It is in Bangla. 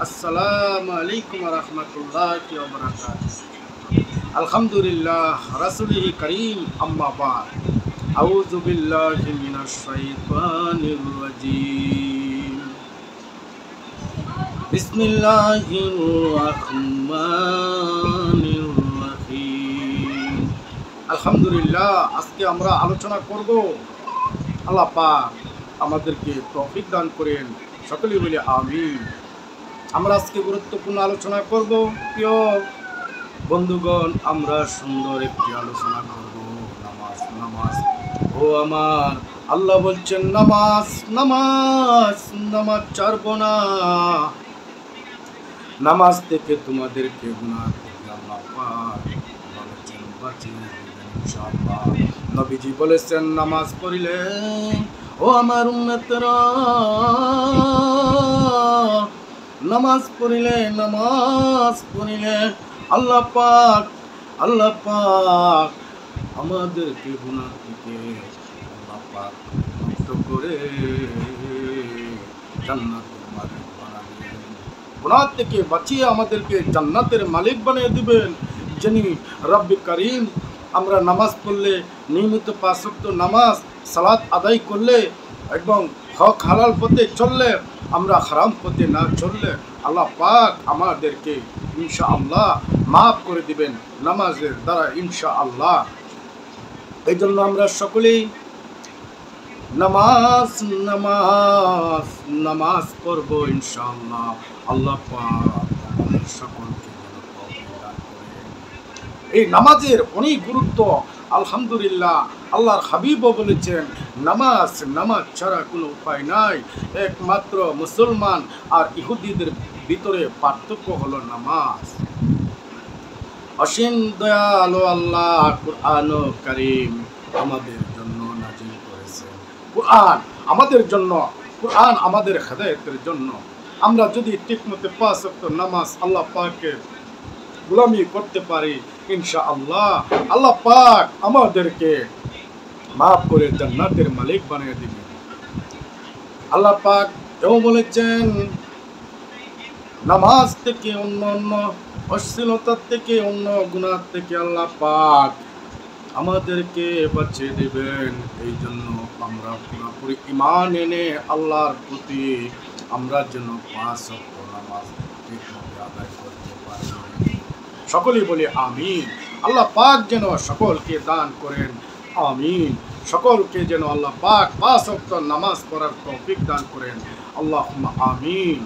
আসসালামু আলাইকুম ওয়া রাহমাতুল্লাহি ওয়া বারাকাতুহু। আলহামদুলিল্লাহ রাসূলিহি কারীম আম্মা বা'দ। আউযু বিল্লাহি মিনাশ শাইতানির রাজীম। বিসমিল্লাহির রাহমানির রাহিম। আলহামদুলিল্লাহ, আজকে আমরা আলোচনা করব আল্লাহ পাক আমাদেরকে তৌফিক দান করেন, সকলেই বলি আমিন। আমরা আজকে গুরুত্বপূর্ণ আলোচনা করব প্রিয় বন্ধুগণ, আমরা সুন্দর একটি আলোচনা করব নামাজ। নামাজ ও আমার আল্লাহ বলছেন নামাজ নামাজ নামাজ ছাড়ব না। নামাজ থেকে তোমাদেরকে গুনাহ থেকে আল্লাহ পাক বলেছেন বাঁচিয়ে দিবেন ইনশাআল্লাহ। নবীজি বলেছেন নামাজ পড়িলে ও আমার উম্মতেরা, নামাজ পড়িলে আল্লাহ পাক আমাদেরকে গুনাহ থেকে আল্লাহ পাক মুক্ত করে জান্নাতের মালিক বানাবেন। গুনাহ থেকে বাঁচিয়ে আমাদেরকে জান্নাতের মালিক বানিয়ে দিবেন। যিনি রব্বে কারীম, আমরা নামাজ পড়লে, নিয়মিত 5 ওয়াক্ত নামাজ সালাত আদায় করলে এবং হক হালাল পথে চললে, আমরা হারাম পথে না চললে আল্লাহ পাক আমাদেরকে ইনশাআল্লাহ মাফ করে দিবেন নামাজের দ্বারা ইনশাআল্লাহ। এই জন্য আমরা সকলেই নামাজ নামাজ নামাজ পড়ব ইনশাআল্লাহ। আল্লাহ পাক আমাদের সকলকে তৌফিক দান করেন। এই নামাজের অনেক গুরুত্ব আলহামদুলিল্লাহ। আল্লাহর হাবিবও বলেছেন নামাজ ছাড়া কোনো উপায় নাই। একমাত্র মুসলমান আর ইহুদিদের ভিতরে পার্থক্য হলো নামাজ। অসীম দয়ালু আল্লাহ কুরআন কারীম আমাদের জন্য নাজিল করেছেন। কুরআন আমাদের হেদায়েতের জন্য। আমরা যদি ঠিকমতো 5 ওয়াক্ত নামাজ আল্লাহ পাকের গোলামি করতে পারি ইনশাআল্লাহ, আল্লাহ পাক আমাদেরকে মাফ করে জান্নাতের মালিক বানিয়ে দিবেন। আল্লাহ পাক এও বলেছেন নামাজ থেকে অন্য অশ্লীলতার থেকে, অন্য গুনাহ থেকে আল্লাহ পাক আমাদেরকে বাঁচিয়ে দিবেন। এই জন্য আমরা পুরোপুরি ঈমান এনে আল্লাহর প্রতি আমরা যেন 5 ওয়াক্ত নামাজ ঠিকভাবে আদায় করতে পারি। সকলেই বলি আমিন। আল্লাহ পাক যেন সকলকে দান করেন, আমিন। সকলকে যেন আল্লাহ পাক 5 ওয়াক্ত নামাজ পড়ার তৌফিক দান করেন, আল্লাহুম্মা আমিন।